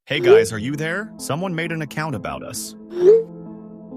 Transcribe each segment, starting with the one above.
Hey guys, are you there? Someone made an account about us.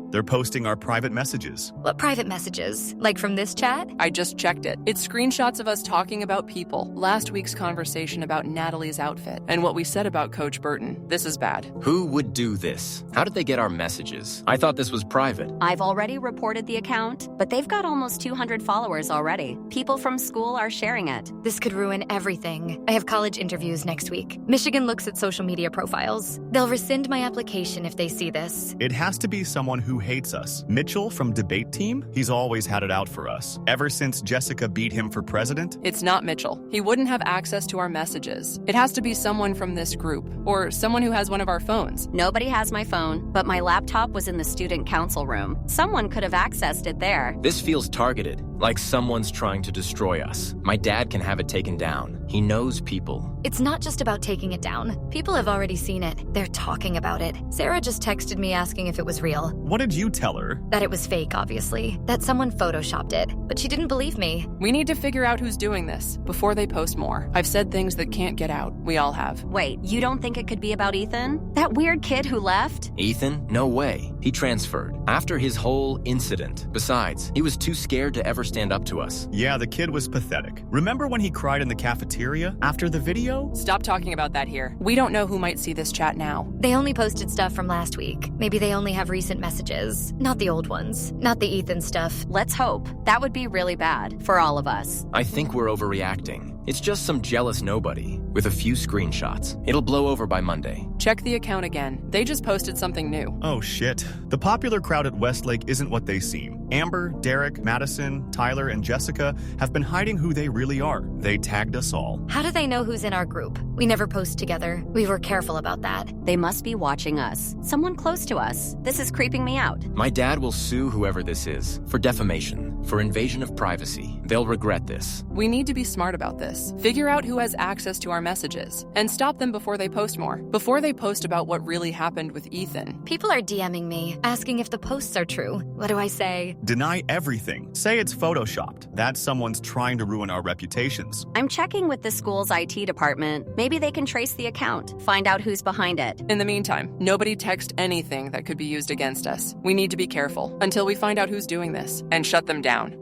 They're posting our private messages. What private messages? Like from this chat? I just checked it. It's screenshots of us talking about people, last week's conversation about Natalie's outfit, and what we said about Coach Burton. This is bad. Who would do this? How did they get our messages? I thought this was private. I've already reported the account, but they've got almost 200 followers already. People from school are sharing it. This could ruin everything. I have college interviews next week. Michigan looks at social media profiles. They'll rescind my application if they see this. It has to be someone who hates us. Mitchell from debate team? He's always had it out for us. Ever since Jessica beat him for president? It's not Mitchell. He wouldn't have access to our messages. It has to be someone from this group, or someone who has one of our phones. Nobody has my phone, but my laptop was in the student council room. Someone could have accessed it there. This feels targeted, like someone's trying to destroy us. My dad can have it taken down. He knows people. It's not just about taking it down. People have already seen it. They're talking about it. Sarah just texted me asking if it was real. What did you tell her? That it was fake, obviously. That someone photoshopped it. But she didn't believe me. We need to figure out who's doing this before they post more. I've said things that can't get out. We all have. Wait, you don't think it could be about Ethan? That weird kid who left? Ethan? No way. He transferred. After his whole incident. Besides, he was too scared to ever stand up to us. Yeah, the kid was pathetic. Remember when he cried in the cafeteria after the video? Stop talking about that here. We don't know who might see this chat now. They only posted stuff from last week. Maybe they only have recent messages. Not the old ones. Not the Ethan stuff. Let's hope. That would be really bad for all of us. I think we're overreacting. It's just some jealous nobody with a few screenshots. It'll blow over by Monday. Check the account again. They just posted something new. Oh shit. The popular crowd at Westlake isn't what they seem. Amber, Derek, Madison, Tyler, and Jessica have been hiding who they really are. They tagged us all. How do they know who's in our group? We never post together. We were careful about that. They must be watching us. Someone close to us. This is creeping me out. My dad will sue whoever this is for defamation, for invasion of privacy. They'll regret this. We need to be smart about this. Figure out who has access to our messages and stop them before they post more. Before they post about what really happened with Ethan. People are DMing me, asking if the posts are true. What do I say? Deny everything. Say it's photoshopped. That someone's trying to ruin our reputations. I'm checking with the school's IT department. Maybe they can trace the account, find out who's behind it. In the meantime, nobody text anything that could be used against us. We need to be careful until we find out who's doing this and shut them down.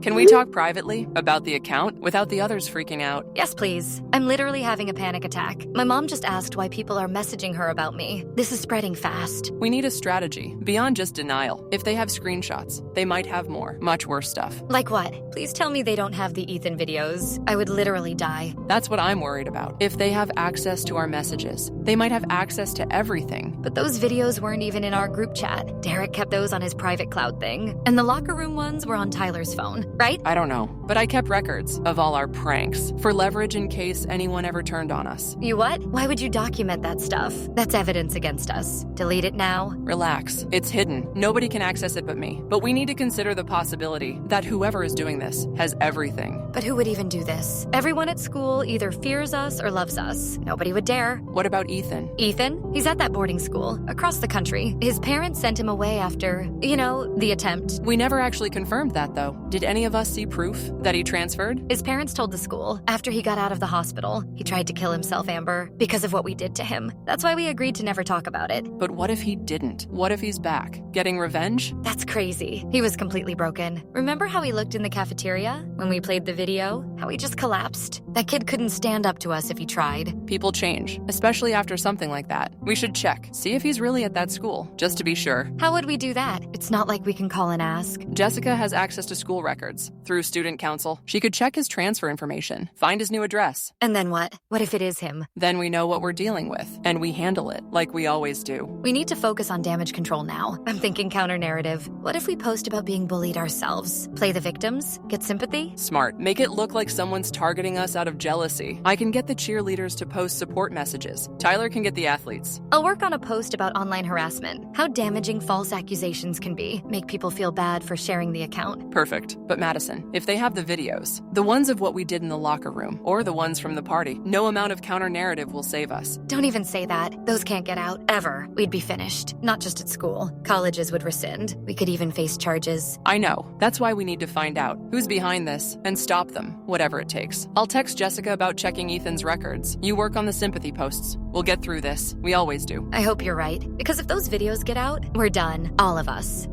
Can we talk privately about the account without the others freaking out? Yes, please. I'm literally having a panic attack. My mom just asked why people are messaging her about me. This is spreading fast. We need a strategy beyond just denial. If they have screenshots, they might have more, much worse stuff. Like what? Please tell me they don't have the Ethan videos. I would literally die. That's what I'm worried about. If they have access to our messages, they might have access to everything. But those videos weren't even in our group chat. Derek kept those on his private cloud thing. And the locker room ones were on Tyler's phone, right? I don't know, but I kept records of all our pranks for leverage in case anyone ever turned on us. You what? Why would you document that stuff? That's evidence against us. Delete it now. Relax. It's hidden. Nobody can access it but me. But we need to consider the possibility that whoever is doing this has everything. But who would even do this? Everyone at school either fears us or loves us. Nobody would dare. What about Ethan? Ethan? He's at that boarding school across the country. His parents sent him away after, the attempt. We never actually confirmed that, though. Did any of us see proof that he transferred? His parents told the school after he got out of the hospital. He tried to kill himself, Amber, because of what we did to him. That's why we agreed to never talk about it. But what if he didn't? What if he's back? Getting revenge? That's crazy. He was completely broken. Remember how he looked in the cafeteria when we played the video? How he just collapsed? That kid couldn't stand up to us if he tried. People change, especially after something like that. We should check, see if he's really at that school, just to be sure. How would we do that? It's not like we can call and ask. Jessica has access to school records through student council. She could check his transfer information, find his new address. And then what? What if it is him? Then we know what we're dealing with, and we handle it like we always do. We need to focus on damage control now. I'm thinking counter-narrative. What if we post about being bullied ourselves? Play the victims? Get sympathy? Smart. Make it look like someone's targeting us out of jealousy. I can get the cheerleaders to post support messages. Tyler can get the athletes. I'll work on a post about online harassment. How damaging false accusations can be. Make people feel bad for sharing the account. Perfect. But But Madison, if they have the videos, the ones of what we did in the locker room, or the ones from the party, no amount of counter-narrative will save us. Don't even say that. Those can't get out, ever. We'd be finished. Not just at school. Colleges would rescind. We could even face charges. I know. That's why we need to find out who's behind this and stop them, whatever it takes. I'll text Jessica about checking Ethan's records. You work on the sympathy posts. We'll get through this. We always do. I hope you're right. Because if those videos get out, we're done. All of us.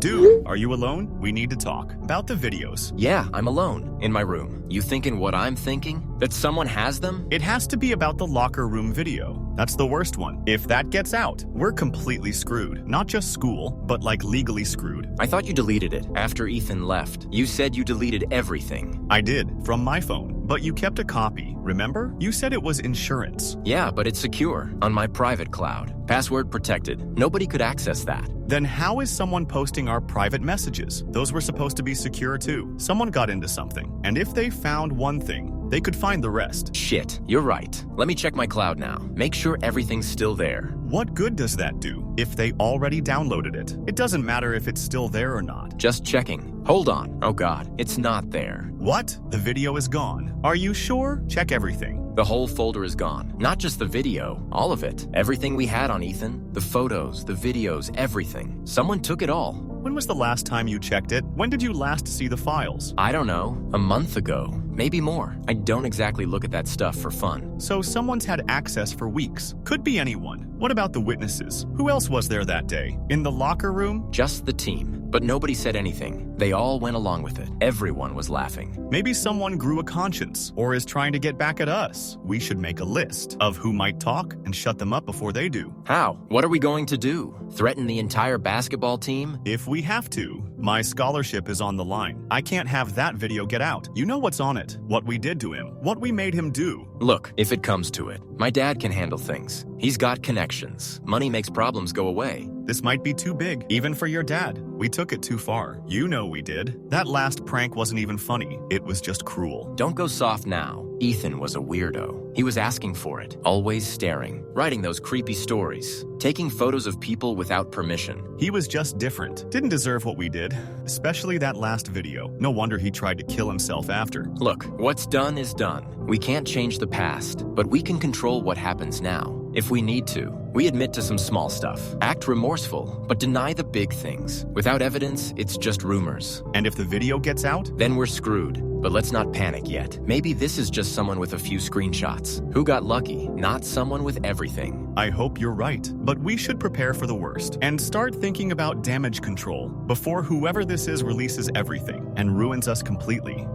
Dude, are you alone? We need to talk. About the videos. Yeah, I'm alone, in my room. You thinking what I'm thinking? That someone has them? It has to be about the locker room video. That's the worst one. If that gets out, we're completely screwed. Not just school, but like legally screwed. I thought you deleted it after Ethan left. You said you deleted everything. I did, from my phone. But you kept a copy, remember? You said it was insurance. Yeah, but it's secure, on my private cloud. Password protected. Nobody could access that. Then how is someone posting our private messages? Those were supposed to be secure too. Someone got into something. And if they found one thing, they could find the rest. Shit, you're right. Let me check my cloud now. Make sure everything's still there. What good does that do if they already downloaded it? It doesn't matter if it's still there or not. Just checking. Hold on. Oh god, it's not there. What? The video is gone. Are you sure? Check everything. The whole folder is gone. Not just the video, all of it. Everything we had on Ethan, the photos, the videos, everything. Someone took it all. When was the last time you checked it? When did you last see the files? I don't know. A month ago. Maybe more. I don't exactly look at that stuff for fun. So someone's had access for weeks. Could be anyone. What about the witnesses? Who else was there that day? In the locker room? Just the team. But nobody said anything. They all went along with it. Everyone was laughing. Maybe someone grew a conscience or is trying to get back at us. We should make a list of who might talk and shut them up before they do. How? What are we going to do? Threaten the entire basketball team? If we have to. My scholarship is on the line. I can't have that video get out. You know what's on it. What we did to him. What we made him do. Look, if it comes to it, my dad can handle things. He's got connections. Money makes problems go away. This might be too big, even for your dad. We took it too far. You know we did. That last prank wasn't even funny. It was just cruel. Don't go soft now. Ethan was a weirdo. He was asking for it, always staring, writing those creepy stories, taking photos of people without permission. He was just different. Didn't deserve what we did, especially that last video. No wonder he tried to kill himself after. Look, what's done is done. We can't change the past, but we can control what happens now. If we need to, we admit to some small stuff, act remorseful, but deny the big things. Without evidence, it's just rumors. And if the video gets out? Then we're screwed. But let's not panic yet. Maybe this is just someone with a few screenshots. Who got lucky, not someone with everything. I hope you're right. But we should prepare for the worst and start thinking about damage control before whoever this is releases everything and ruins us completely.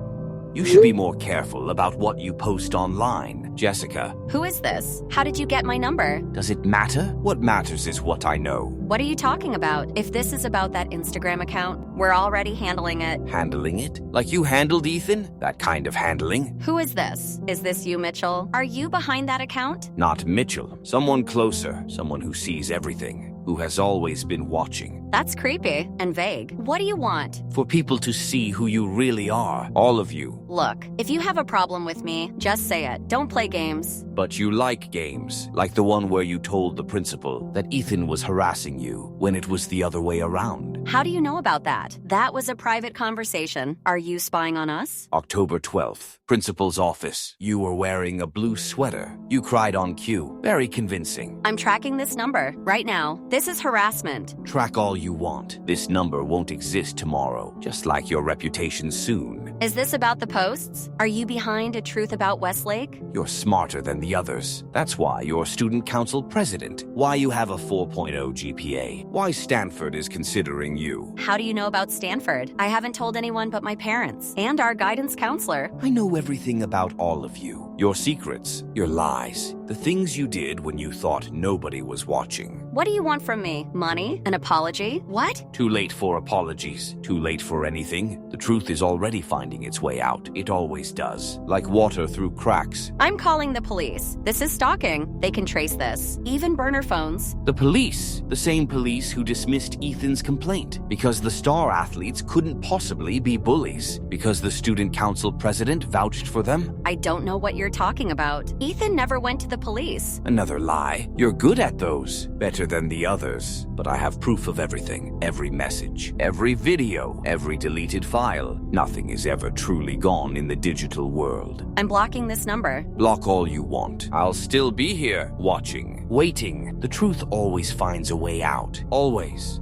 You should be more careful about what you post online, Jessica. Who is this? How did you get my number? Does it matter? What matters is what I know. What are you talking about? If this is about that Instagram account, we're already handling it. Handling it? Like you handled Ethan? That kind of handling? Who is this? Is this you, Mitchell? Are you behind that account? Not Mitchell. Someone closer. Someone who sees everything. Who has always been watching. That's creepy and vague. What do you want? For people to see who you really are. All of you. Look, if you have a problem with me, just say it. Don't play games. But you like games. Like the one where you told the principal that Ethan was harassing you when it was the other way around. How do you know about that? That was a private conversation. Are you spying on us? October 12th. Principal's office. You were wearing a blue sweater. You cried on cue. Very convincing. I'm tracking this number right now. This is harassment. Track all you want. This number won't exist tomorrow, just like your reputation soon. Is this about the posts? Are you behind a truth about Westlake? You're smarter than the others. That's why you're student council president. Why you have a 4.0 GPA. Why Stanford is considering you. How do you know about Stanford? I haven't told anyone but my parents and our guidance counselor. I know everything about all of you. Your secrets, your lies, the things you did when you thought nobody was watching. What do you want from me? Money? An apology? What? Too late for apologies. Too late for anything. The truth is already finding its way out. It always does. Like water through cracks. I'm calling the police. This is stalking. They can trace this. Even burner phones. The police? The same police who dismissed Ethan's complaint. Because the star athletes couldn't possibly be bullies. Because the student council president vouched for them. I don't know what you're you're talking about. Ethan never went to the police. Another lie. You're good at those. Better than the others. But I have proof of everything. Every message, every video, every deleted file. Nothing is ever truly gone in the digital world. I'm blocking this number. Block all you want. I'll still be here, watching, waiting. The truth always finds a way out. Always.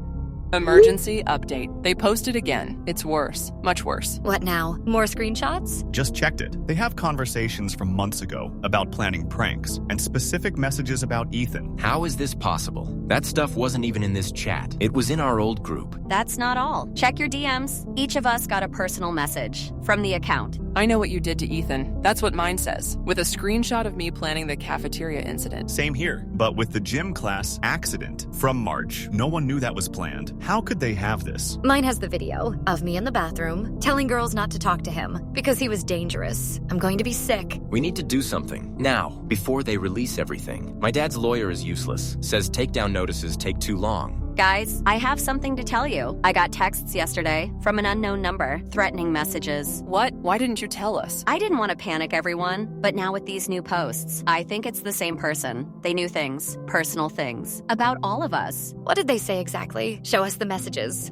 Emergency update. They posted again. It's worse. Much worse. What now? More screenshots? Just checked it. They have conversations from months ago about planning pranks and specific messages about Ethan. How is this possible? That stuff wasn't even in this chat. It was in our old group. That's not all. Check your DMs. Each of us got a personal message from the account. I know what you did to Ethan. That's what mine says, with a screenshot of me planning the cafeteria incident. Same here, but with the gym class accident from March. No one knew that was planned. How could they have this? Mine has the video of me in the bathroom telling girls not to talk to him because he was dangerous. I'm going to be sick. We need to do something, now, before they release everything. My dad's lawyer is useless. Says takedown notices take too long. Guys, I have something to tell you. I got texts yesterday from an unknown number, threatening messages. What? Why didn't you tell us? I didn't want to panic everyone, but now with these new posts, I think it's the same person. They knew things, personal things, about all of us. What did they say exactly? Show us the messages.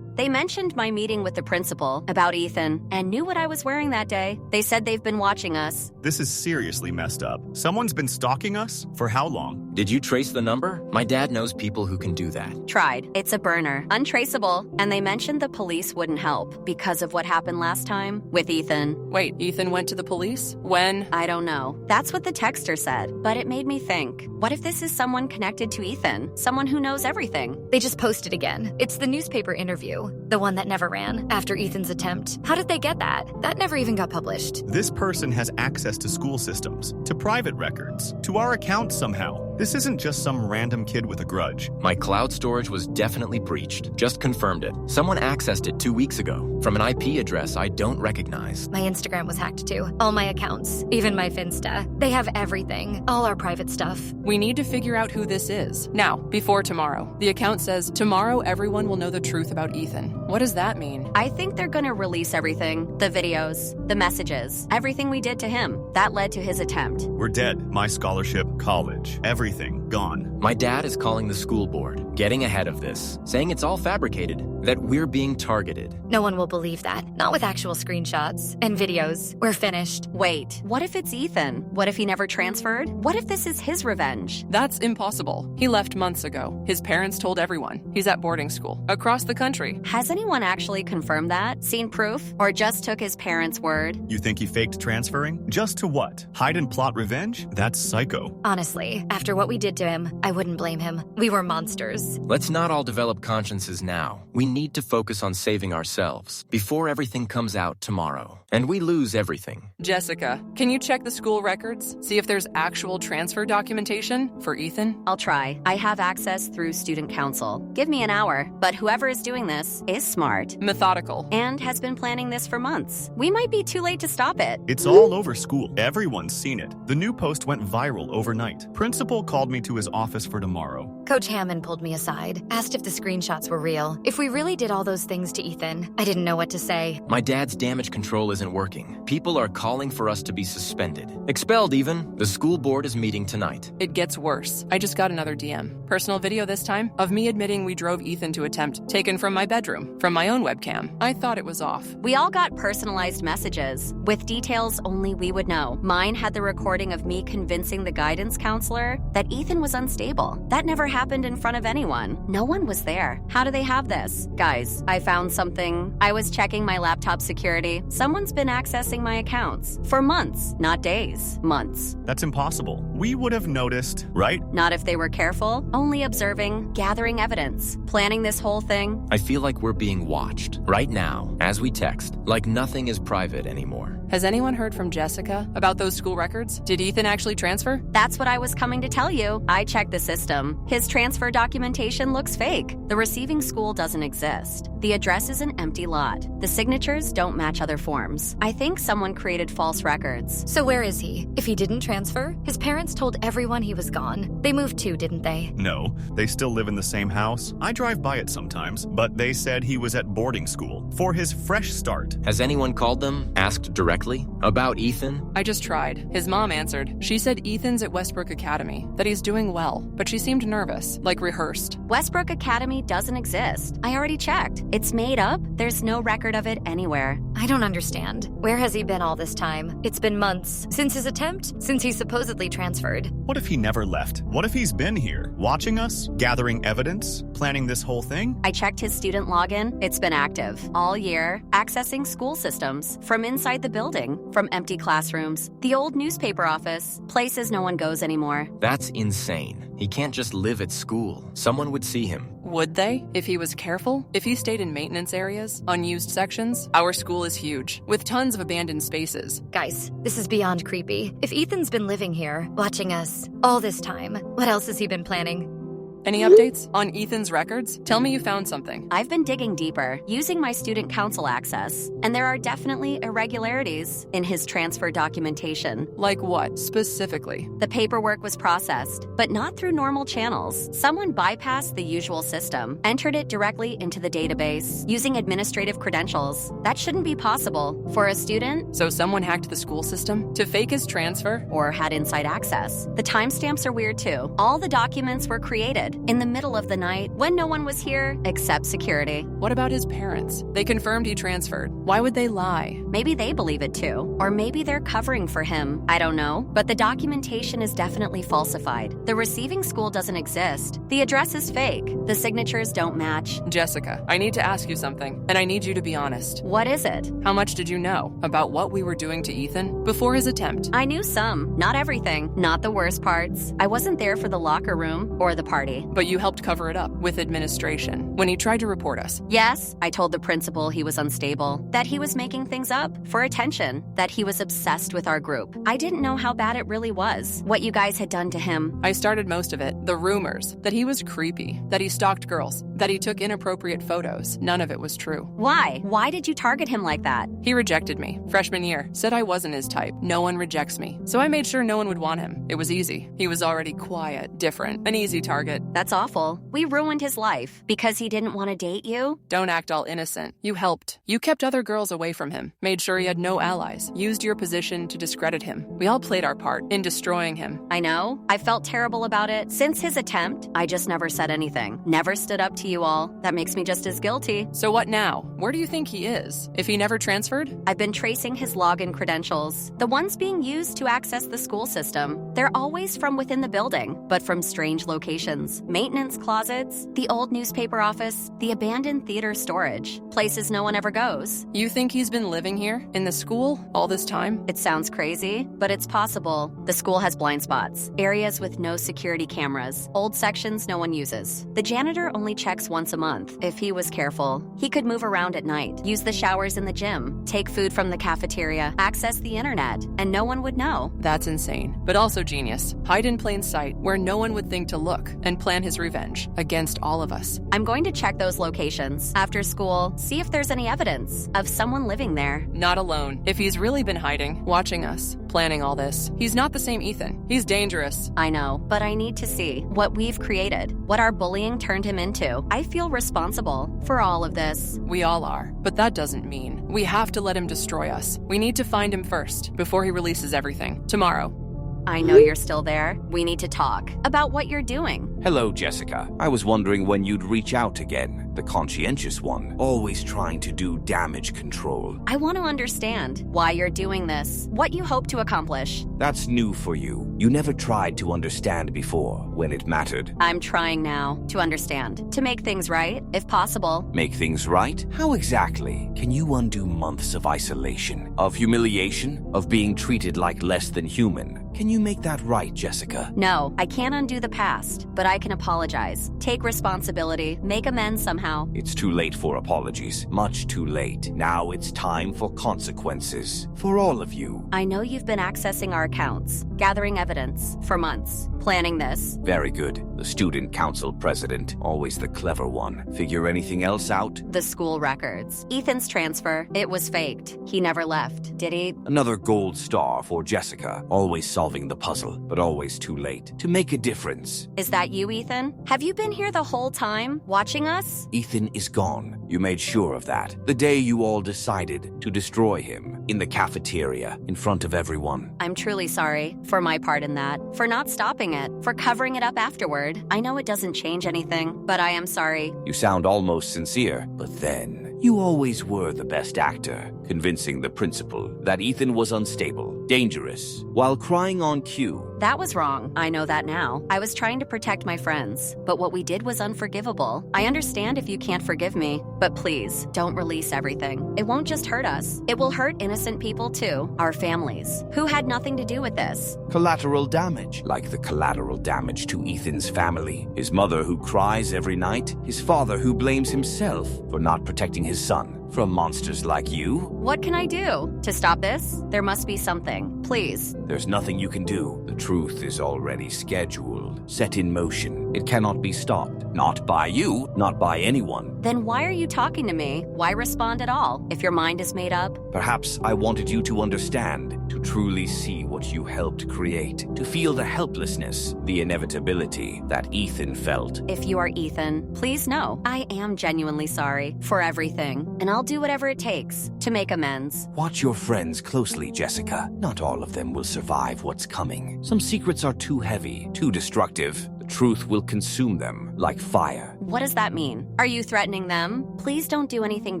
They mentioned my meeting with the principal about Ethan and knew what I was wearing that day. They said they've been watching us. This is seriously messed up. Someone's been stalking us? For how long? Did you trace the number? My dad knows people who can do that. Tried. It's a burner. Untraceable. And they mentioned the police wouldn't help because of what happened last time with Ethan. Wait, Ethan went to the police? When? I don't know. That's what the texter said. But it made me think, what if this is someone connected to Ethan? Someone who knows everything? They just posted again. It's the newspaper interview. The one that never ran after Ethan's attempt. How did they get that? That never even got published. This person has access to school systems, to private records, to our accounts somehow. This isn't just some random kid with a grudge. My cloud storage was definitely breached. Just confirmed it. Someone accessed it 2 weeks ago from an IP address I don't recognize. My Instagram was hacked too. All my accounts, even my Finsta. They have everything, all our private stuff. We need to figure out who this is. Now, before tomorrow. The account says, tomorrow everyone will know the truth about Ethan. What does that mean? I think they're gonna release everything. The videos, the messages, everything we did to him. That led to his attempt. We're dead. My scholarship, college, everything gone. My dad is calling the school board, getting ahead of this, saying it's all fabricated, that we're being targeted. No one will believe that. Not with actual screenshots and videos. We're finished. Wait, what if it's Ethan? What if he never transferred? What if this is his revenge? That's impossible. He left months ago. His parents told everyone. He's at boarding school, across the country. Has anyone actually confirmed that? Seen proof? Or just took his parents' word? You think he faked transferring? Just to what? Hide and plot revenge? That's psycho. Honestly, after what we did to him, I wouldn't blame him. We were monsters. Let's not all develop consciences now. We need to focus on saving ourselves before everything comes out tomorrow. And we lose everything. Jessica, can you check the school records? See if there's actual transfer documentation for Ethan? I'll try. I have access through student council. Give me an hour, but whoever is doing this is smart. Methodical. And has been planning this for months. We might be too late to stop it. It's all over school. Everyone's seen it. The new post went viral overnight. Principal called me to his office for tomorrow. Coach Hammond pulled me aside, asked if the screenshots were real. If we really did all those things to Ethan, I didn't know what to say. My dad's damage control isn't working. People are calling for us to be suspended. Expelled even. The school board is meeting tonight. It gets worse. I just got another DM. Personal video this time of me admitting we drove Ethan to attempt, taken from my bedroom, from my own webcam. I thought it was off. We all got personalized messages with details only we would know. Mine had the recording of me convincing the guidance counselor that Ethan was unstable. That never happened in front of anyone. No one was there. How do they have this? Guys, I found something. I was checking my laptop security. Someone's been accessing my accounts for months, not days, months. That's impossible. We would have noticed, right? Not if they were careful, only observing, gathering evidence, planning this whole thing. I feel like we're being watched right now as we text, like nothing is private anymore. Has anyone heard from Jessica about those school records? Did Ethan actually transfer? That's what I was coming to tell you. I checked the system. His transfer documentation looks fake. The receiving school doesn't exist. The address is an empty lot. The signatures don't match other forms. I think someone created false records. So where is he? If he didn't transfer, his parents told everyone he was gone. They moved too, didn't they? No, they still live in the same house. I drive by it sometimes, but they said he was at boarding school for his fresh start. Has anyone called them? Asked directly exactly? About Ethan? I just tried. His mom answered. She said Ethan's at Westbrook Academy, that he's doing well, but she seemed nervous, like rehearsed. Westbrook Academy doesn't exist. I already checked. It's made up. There's no record of it anywhere. I don't understand. Where has he been all this time? It's been months. Since his attempt? Since he supposedly transferred. What if he never left? What if he's been here, watching us, gathering evidence, planning this whole thing? I checked his student login. It's been active all year, accessing school systems from inside the building, from empty classrooms, the old newspaper office, places no one goes anymore. That's insane. He can't just live at school. Someone would see him. Would they? If he was careful? If he stayed in maintenance areas, unused sections? Our school is huge, with tons of abandoned spaces. Guys, this is beyond creepy. If Ethan's been living here, watching us, all this time, what else has he been planning? Any updates on Ethan's records? Tell me you found something. I've been digging deeper, using my student council access, and there are definitely irregularities in his transfer documentation. Like what, specifically? The paperwork was processed, but not through normal channels. Someone bypassed the usual system, entered it directly into the database, using administrative credentials. That shouldn't be possible for a student. So someone hacked the school system to fake his transfer? Or had inside access. The timestamps are weird too. All the documents were created in the middle of the night when no one was here except security. What about his parents? They confirmed he transferred. Why would they lie? Maybe they believe it too. Or maybe they're covering for him. I don't know. But the documentation is definitely falsified. The receiving school doesn't exist. The address is fake. The signatures don't match. Jessica, I need to ask you something, and I need you to be honest. What is it? How much did you know about what we were doing to Ethan before his attempt? I knew some. Not everything. Not the worst parts. I wasn't there for the locker room or the party. But you helped cover it up with administration when he tried to report us. Yes, I told the principal he was unstable, that he was making things up for attention, that he was obsessed with our group. I didn't know how bad it really was, what you guys had done to him. I started most of it, the rumors, that he was creepy, that he stalked girls, that he took inappropriate photos. None of it was true. Why? Why did you target him like that? He rejected me, freshman year, said I wasn't his type. No one rejects me. So I made sure no one would want him. It was easy. He was already quiet, different, an easy target. That's awful. We ruined his life because he didn't want to date you? Don't act all innocent. You helped. You kept other girls away from him, made sure he had no allies, used your position to discredit him. We all played our part in destroying him. I know. I felt terrible about it. Since his attempt, I just never said anything. Never stood up to you all. That makes me just as guilty. So what now? Where do you think he is? If he never transferred? I've been tracing his login credentials, the ones being used to access the school system. They're always from within the building, but from strange locations. Maintenance closets, the old newspaper office, the abandoned theater storage, places no one ever goes. You think he's been living here, in the school, all this time? It sounds crazy, but it's possible. The school has blind spots, areas with no security cameras, old sections no one uses. The janitor only checks once a month. If he was careful, he could move around at night, use the showers in the gym, take food from the cafeteria, access the internet, and no one would know. That's insane, but also genius. Hide in plain sight, where no one would think to look, and plan his revenge against all of us. I'm going to check those locations after school, see if there's any evidence of someone living there. Not alone. If he's really been hiding, watching us, planning all this, he's not the same Ethan. He's dangerous. I know, but I need to see what we've created, what our bullying turned him into. I feel responsible for all of this. We all are, but that doesn't mean we have to let him destroy us. We need to find him first, before he releases everything. Tomorrow. I know you're still there. We need to talk about what you're doing. Hello, Jessica. I was wondering when you'd reach out again. The conscientious one, always trying to do damage control. I want to understand why you're doing this, what you hope to accomplish. That's new for you. You never tried to understand before, when it mattered. I'm trying now to understand, to make things right, if possible. Make things right? How exactly? Can you undo months of isolation, of humiliation, of being treated like less than human? Can you make that right, Jessica? No, I can't undo the past, but I can apologize, take responsibility, make amends somehow. It's too late for apologies. Much too late. Now it's time for consequences. For all of you. I know you've been accessing our accounts, gathering evidence, for months, planning this. Very good. The student council president, always the clever one. Figure anything else out? The school records. Ethan's transfer, it was faked. He never left, did he? Another gold star for Jessica. Always solving the puzzle, but always too late. To make a difference. Is that you, Ethan? Have you been here the whole time, watching us? Ethan is gone. You made sure of that. The day you all decided to destroy him in the cafeteria in front of everyone. I'm truly sorry for my part in that, for not stopping it, for covering it up afterward. I know it doesn't change anything, but I am sorry. You sound almost sincere, but then you always were the best actor, convincing the principal that Ethan was unstable, dangerous, while crying on cue. That was wrong. I know that now. I was trying to protect my friends, but what we did was unforgivable. I understand if you can't forgive me, but please, don't release everything. It won't just hurt us. It will hurt innocent people too, our families, who had nothing to do with this. Collateral damage, like the collateral damage to Ethan's family. His mother who cries every night, his father who blames himself for not protecting his son from monsters like you. What can I do? To stop this? There must be something. Please. There's nothing you can do. The truth is already scheduled, set in motion. It cannot be stopped. Not by you, not by anyone. Then why are you talking to me? Why respond at all, if your mind is made up? Perhaps I wanted you to understand, to truly see what you helped create, to feel the helplessness, the inevitability that Ethan felt. If you are Ethan, please know I am genuinely sorry for everything, and I'll do whatever it takes to make amends. Watch your friends closely, Jessica. Not all of them will survive what's coming. Some secrets are too heavy, too destructive. The truth will consume them like fire. What does that mean? Are you threatening them? Please don't do anything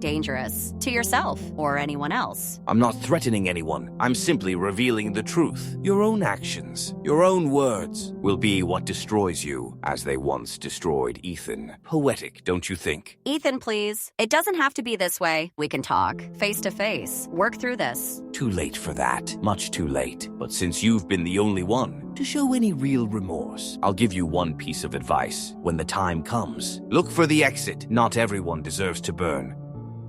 dangerous to yourself or anyone else. I'm not threatening anyone. I'm simply revealing the truth. Your own actions, your own words will be what destroys you, as they once destroyed Ethan. Poetic, don't you think? Ethan, please. It doesn't have to be this way. We can talk face to face. Work through this. Too late for that. Much too late. But since you've been the only one to show any real remorse, I'll give you one piece of advice. When the time comes, look for the exit. Not everyone deserves to burn.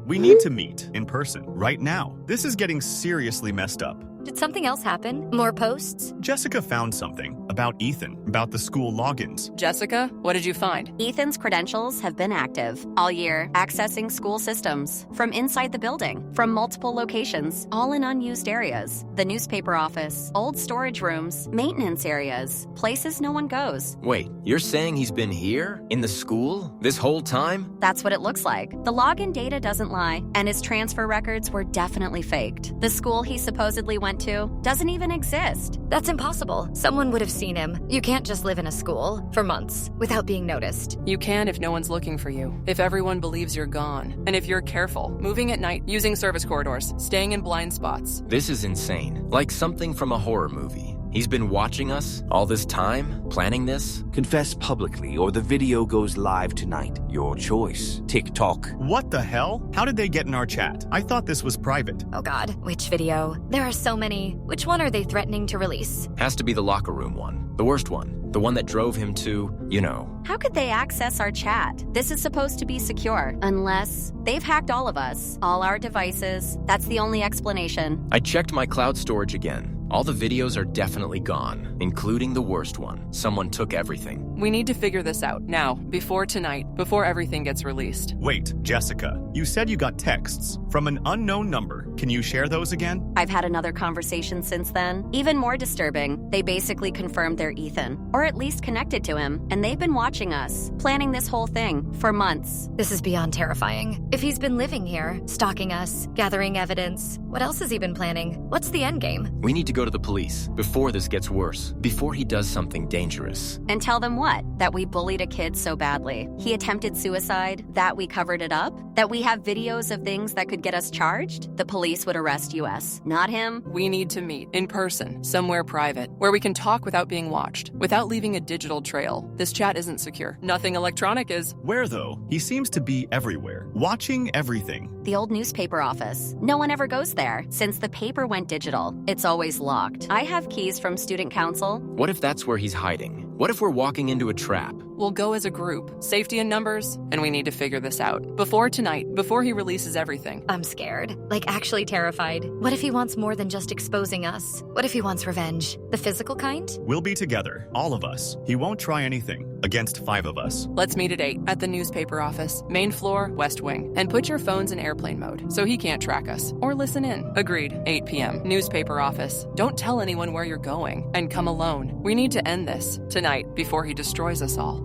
We need to meet in person right now. This is getting seriously messed up. Did something else happen? More posts? Jessica found something about Ethan, about the school logins. Jessica, what did you find? Ethan's credentials have been active all year, accessing school systems from inside the building, from multiple locations, all in unused areas. The newspaper office, old storage rooms, maintenance areas, places no one goes. Wait, you're saying he's been here? In the school? This whole time? That's what it looks like. The login data doesn't lie, and his transfer records were definitely faked. The school he supposedly went to doesn't even exist. That's impossible. Someone would have seen him. You can't just live in a school for months without being noticed. You can if no one's looking for you, if everyone believes you're gone, and if you're careful, moving at night, using service corridors, staying in blind spots. This is insane. Like something from a horror movie. He's been watching us all this time, planning this? Confess publicly or the video goes live tonight. Your choice. TikTok. What the hell? How did they get in our chat? I thought this was private. Oh God, which video? There are so many. Which one are they threatening to release? Has to be the locker room one. The worst one. The one that drove him to, you know. How could they access our chat? This is supposed to be secure, unless they've hacked all of us, all our devices. That's the only explanation. I checked my cloud storage again. All the videos are definitely gone, including the worst one. Someone took everything. We need to figure this out now, before tonight, before everything gets released. Wait, Jessica, you said you got texts from an unknown number. Can you share those again? I've had another conversation since then. Even more disturbing, they basically confirmed they're Ethan, or at least connected to him, and they've been watching us, planning this whole thing for months. This is beyond terrifying. If he's been living here, stalking us, gathering evidence, what else has he been planning? What's the end game? We need to go to the police before this gets worse, before he does something dangerous. And tell them what? That we bullied a kid so badly. He attempted suicide, that we covered it up, that we have videos of things that could get us charged. The police would arrest us, not him. We need to meet in person, somewhere private, where we can talk without being watched, without leaving a digital trail. This chat isn't secure. Nothing electronic is. Where, though? He seems to be everywhere, watching everything. The old newspaper office. No one ever goes there. Since the paper went digital, it's always locked. I have keys from student council. What if that's where he's hiding? What if we're walking into a trap? We'll go as a group, safety in numbers, and we need to figure this out. Before tonight, before he releases everything. I'm scared. Like, actually terrified. What if he wants more than just exposing us? What if he wants revenge? The physical kind? We'll be together, all of us. He won't try anything against 5 of us. Let's meet at 8 at the newspaper office, main floor, West Wing, and put your phones in airplane mode so he can't track us or listen in. Agreed. 8 p.m. Newspaper office. Don't tell anyone where you're going and come alone. We need to end this tonight before he destroys us all.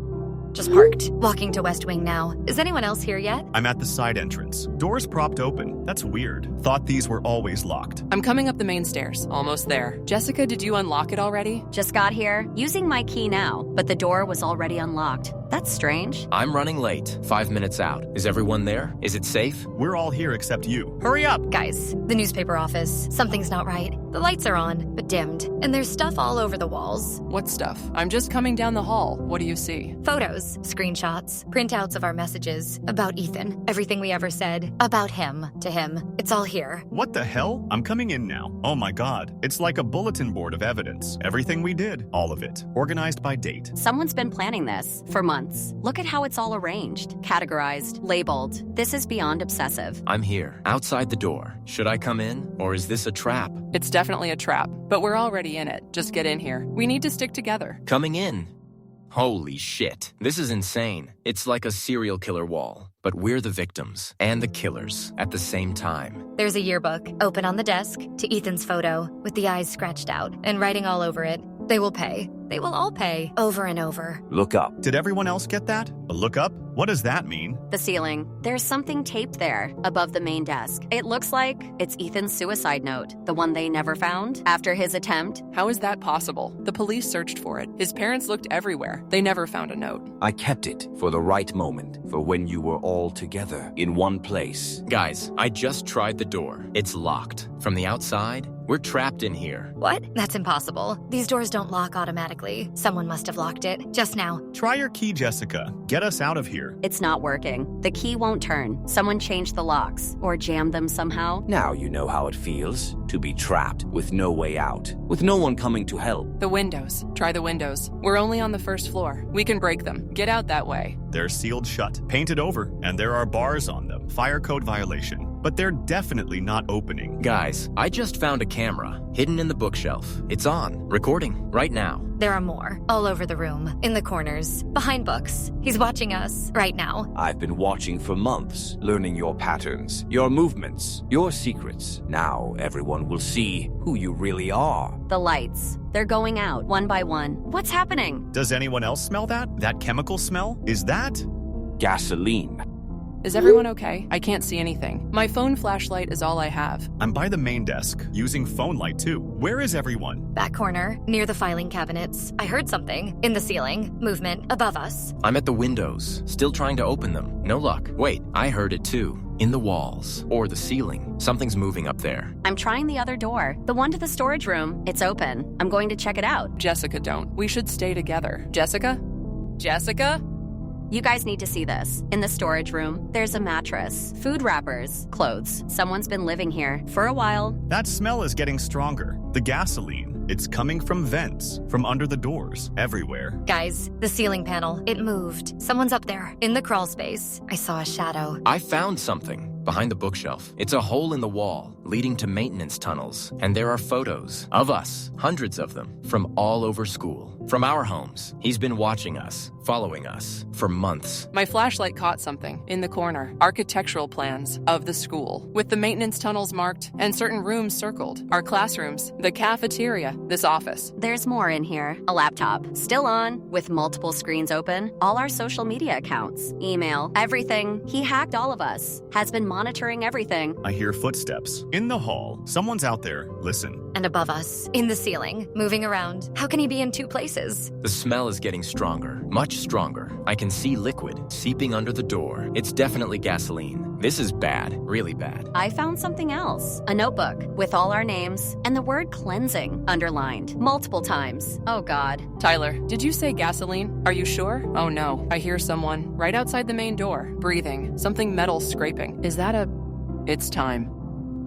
Just parked. Walking to West Wing now. Is anyone else here yet? I'm at the side entrance. Doors propped open. That's weird. Thought these were always locked. I'm coming up the main stairs. Almost there. Jessica, did you unlock it already? Just got here, using my key now, but the door was already unlocked. That's strange. I'm running late. 5 minutes out. Is everyone there? Is it safe? We're all here except you. Hurry up! Guys, the newspaper office. Something's not right. The lights are on, but dimmed. And there's stuff all over the walls. What stuff? I'm just coming down the hall. What do you see? Photos, screenshots, printouts of our messages. About Ethan. Everything we ever said. About him. To him. It's all here. What the hell? I'm coming in now. Oh my god. It's like a bulletin board of evidence. Everything we did. All of it. Organized by date. Someone's been planning this for months. Look at how it's all arranged, categorized, labeled. This is beyond obsessive. I'm here, outside the door. Should I come in, or is this a trap? It's definitely a trap, but we're already in it. Just get in here. We need to stick together. Coming in. Holy shit. This is insane. It's like a serial killer wall, but we're the victims and the killers at the same time. There's a yearbook, open on the desk, to Ethan's photo, with the eyes scratched out, and writing all over it. They will pay. They will all pay, over and over. Look up. Did everyone else get that? A look up? What does that mean? The ceiling. There's something taped there, above the main desk. It looks like it's Ethan's suicide note, the one they never found after his attempt. How is that possible? The police searched for it. His parents looked everywhere. They never found a note. I kept it for the right moment, for when you were all together in one place. Guys, I just tried the door. It's locked. From the outside, we're trapped in here. What? That's impossible. These doors don't lock automatically. Someone must have locked it, just now. Try your key, Jessica. Get us out of here. It's not working. The key won't turn. Someone changed the locks, or jammed them somehow. Now you know how it feels to be trapped with no way out, with no one coming to help. The windows. Try the windows. We're only on the first floor. We can break them. Get out that way. They're sealed shut, painted over, and there are bars on them. Fire code violation. But they're definitely not opening. Guys, I just found a camera, hidden in the bookshelf. It's on, recording, right now. There are more, all over the room, in the corners, behind books. He's watching us, right now. I've been watching for months, learning your patterns, your movements, your secrets. Now everyone will see who you really are. The lights. They're going out, one by one. What's happening? Does anyone else smell that? That chemical smell? Is that? Gasoline. Is everyone okay? I can't see anything. My phone flashlight is all I have. I'm by the main desk, using phone light too. Where is everyone? Back corner, near the filing cabinets. I heard something. In the ceiling. Movement. Above us. I'm at the windows, still trying to open them. No luck. Wait, I heard it too. In the walls, or the ceiling. Something's moving up there. I'm trying the other door. The one to the storage room. It's open. I'm going to check it out. Jessica, don't. We should stay together. Jessica? Jessica? You guys need to see this. In the storage room, there's a mattress, food wrappers, clothes. Someone's been living here for a while. That smell is getting stronger. The gasoline. It's coming from vents, from under the doors, everywhere. Guys, the ceiling panel. It moved. Someone's up there, in the crawl space. I saw a shadow. I found something. Behind the bookshelf. It's a hole in the wall, leading to maintenance tunnels. And there are photos of us, hundreds of them, from all over school. From our homes. He's been watching us, following us, for months. My flashlight caught something in the corner. Architectural plans of the school, with the maintenance tunnels marked and certain rooms circled. Our classrooms, the cafeteria, this office. There's more in here. A laptop, still on, with multiple screens open. All our social media accounts, email, everything. He hacked all of us. Has been monitoring everything. I hear footsteps. In the hall. Someone's out there. Listen. And above us, in the ceiling, moving around. How can he be in two places? The smell is getting stronger, much stronger. I can see liquid seeping under the door. It's definitely gasoline. This is bad, really bad. I found something else. A notebook with all our names and the word cleansing underlined multiple times. Oh, God. Tyler, did you say gasoline? Are you sure? Oh, no. I hear someone right outside the main door, breathing. Something metal scraping. Is that a... It's time.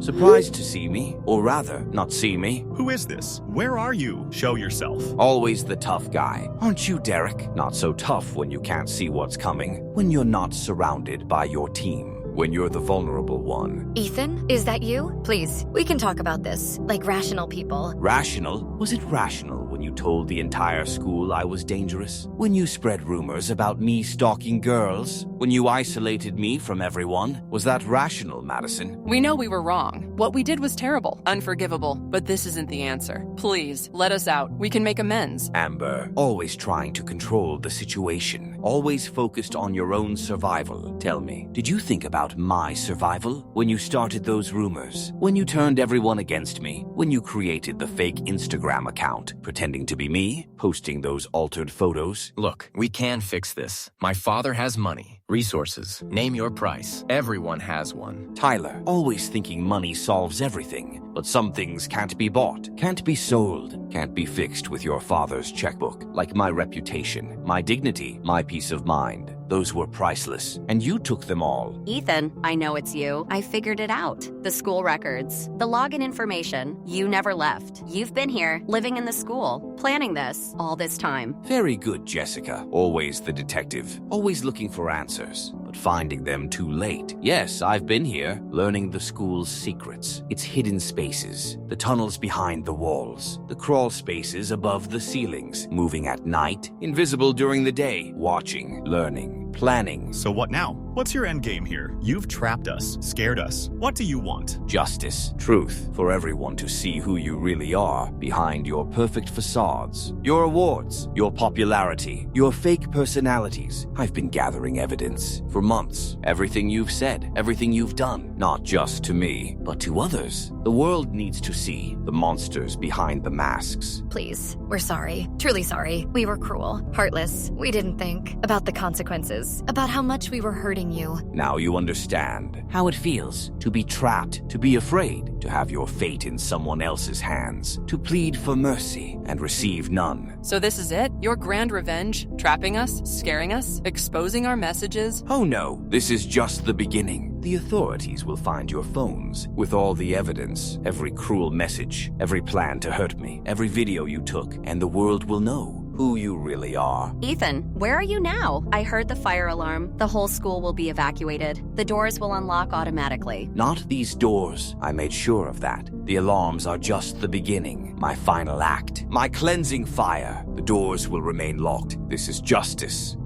Surprised to see me, or rather, not see me. Who is this? Where are you? Show yourself. Always the tough guy. Aren't you, Derek? Not so tough when you can't see what's coming, when you're not surrounded by your team, when you're the vulnerable one. Ethan, is that you? Please, we can talk about this, like rational people. Rational? Was it rational when you you told the entire school I was dangerous? When you spread rumors about me stalking girls? When you isolated me from everyone? Was that rational, Madison? We know we were wrong. What we did was terrible, unforgivable, but this isn't the answer. Please, let us out. We can make amends. Amber, always trying to control the situation, always focused on your own survival. Tell me, did you think about my survival when you started those rumors? When you turned everyone against me? When you created the fake Instagram account, pretending to be me, posting those altered photos? Look, we can fix this. My father has money, resources. Name your price. Everyone has one. Tyler, always thinking money solves everything, but some things can't be bought, can't be sold, can't be fixed with your father's checkbook, like my reputation, my dignity, my peace of mind. Those were priceless, and you took them all. Ethan, I know it's you. I figured it out. The school records, the login information. You never left. You've been here, living in the school, planning this all this time. Very good, Jessica. Always the detective, always looking for answers, but finding them too late. Yes, I've been here, learning the school's secrets, its hidden spaces, the tunnels behind the walls, the crawl spaces above the ceilings, moving at night, invisible during the day, watching, learning, planning. So what now? What's your end game here? You've trapped us, scared us. What do you want? Justice, truth, for everyone to see who you really are behind your perfect facades, your awards, your popularity, your fake personalities. I've been gathering evidence for months. Everything you've said, everything you've done, not just to me, but to others. The world needs to see the monsters behind the masks. Please, we're sorry. Truly sorry. We were cruel, heartless. We didn't think about the consequences, about how much we were hurting you. Now you understand how it feels to be trapped, to be afraid, to have your fate in someone else's hands, to plead for mercy and receive none. So this is it? Your grand revenge? Trapping us? Scaring us? Exposing our messages? Oh no, this is just the beginning. The authorities will find your phones with all the evidence, every cruel message, every plan to hurt me, every video you took, and the world will know who you really are. Ethan, where are you now? I heard the fire alarm. The whole school will be evacuated. The doors will unlock automatically. Not these doors. I made sure of that. The alarms are just the beginning. My final act. My cleansing fire. The doors will remain locked. This is justice.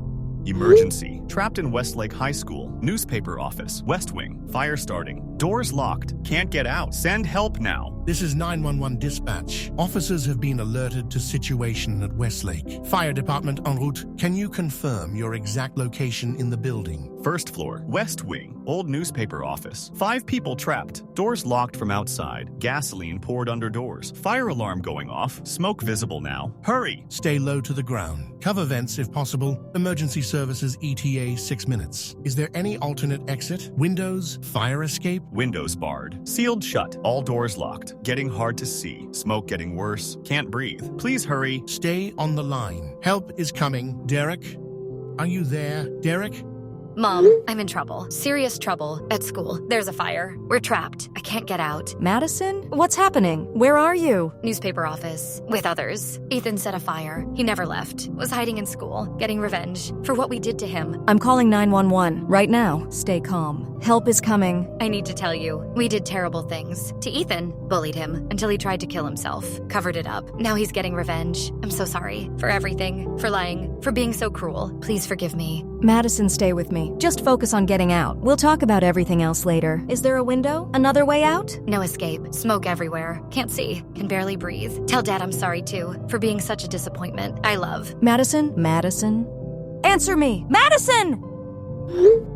Emergency. Trapped in Westlake High School. Newspaper office. West Wing. Fire starting. Doors locked. Can't get out. Send help now. This is 911 dispatch. Officers have been alerted to situation at Westlake. Fire department en route. Can you confirm your exact location in the building? First floor. West Wing. Old newspaper office. 5 people trapped. Doors locked from outside. Gasoline poured under doors. Fire alarm going off. Smoke visible now. Hurry! Stay low to the ground. Cover vents if possible. Emergency services ETA 6 minutes. Is there any alternate exit? Windows? Fire escape? Windows barred. Sealed shut. All doors locked. Getting hard to see. Smoke getting worse. Can't breathe. Please hurry. Stay on the line. Help is coming. Derek? Are you there? Derek? Mom, I'm in trouble. Serious trouble at school. There's a fire. We're trapped. I can't get out. Madison? What's happening? Where are you? Newspaper office. With others. Ethan set a fire. He never left. Was hiding in school. Getting revenge for what we did to him. I'm calling 911 right now. Stay calm. Help is coming. I need to tell you, we did terrible things. To Ethan, bullied him until he tried to kill himself. Covered it up. Now he's getting revenge. I'm so sorry. For everything. For lying. For being so cruel. Please forgive me. Madison, stay with me. Just focus on getting out. We'll talk about everything else later. Is there a window? Another way out? No escape. Smoke everywhere. Can't see. Can barely breathe. Tell Dad I'm sorry too, for being such a disappointment. I love. Madison? Madison? Answer me! Madison!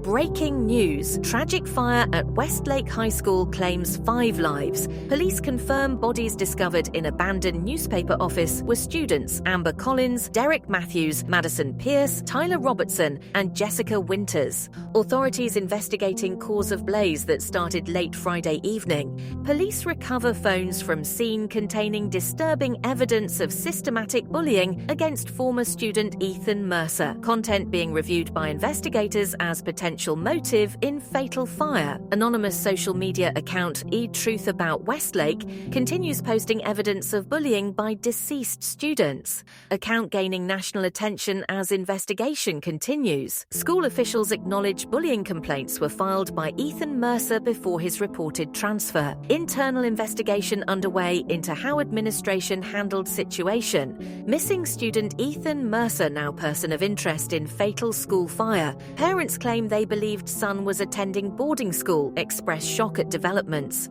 Breaking news. Tragic fire at Westlake High School claims 5 lives. Police confirm bodies discovered in abandoned newspaper office were students Amber Collins, Derek Matthews, Madison Pierce, Tyler Robertson, and Jessica Winters. Authorities investigating cause of blaze that started late Friday evening. Police recover phones from scene containing disturbing evidence of systematic bullying against former student Ethan Mercer. Content being reviewed by investigators as potential motive in fatal fire. Anonymous social media account eTruth About Westlake continues posting evidence of bullying by deceased students. Account gaining national attention as investigation continues. School officials acknowledge bullying complaints were filed by Ethan Mercer before his reported transfer. Internal investigation underway into how administration handled situation. Missing student Ethan Mercer now person of interest in fatal school fire. Parents claim they believed son was attending boarding school, express shock at developments.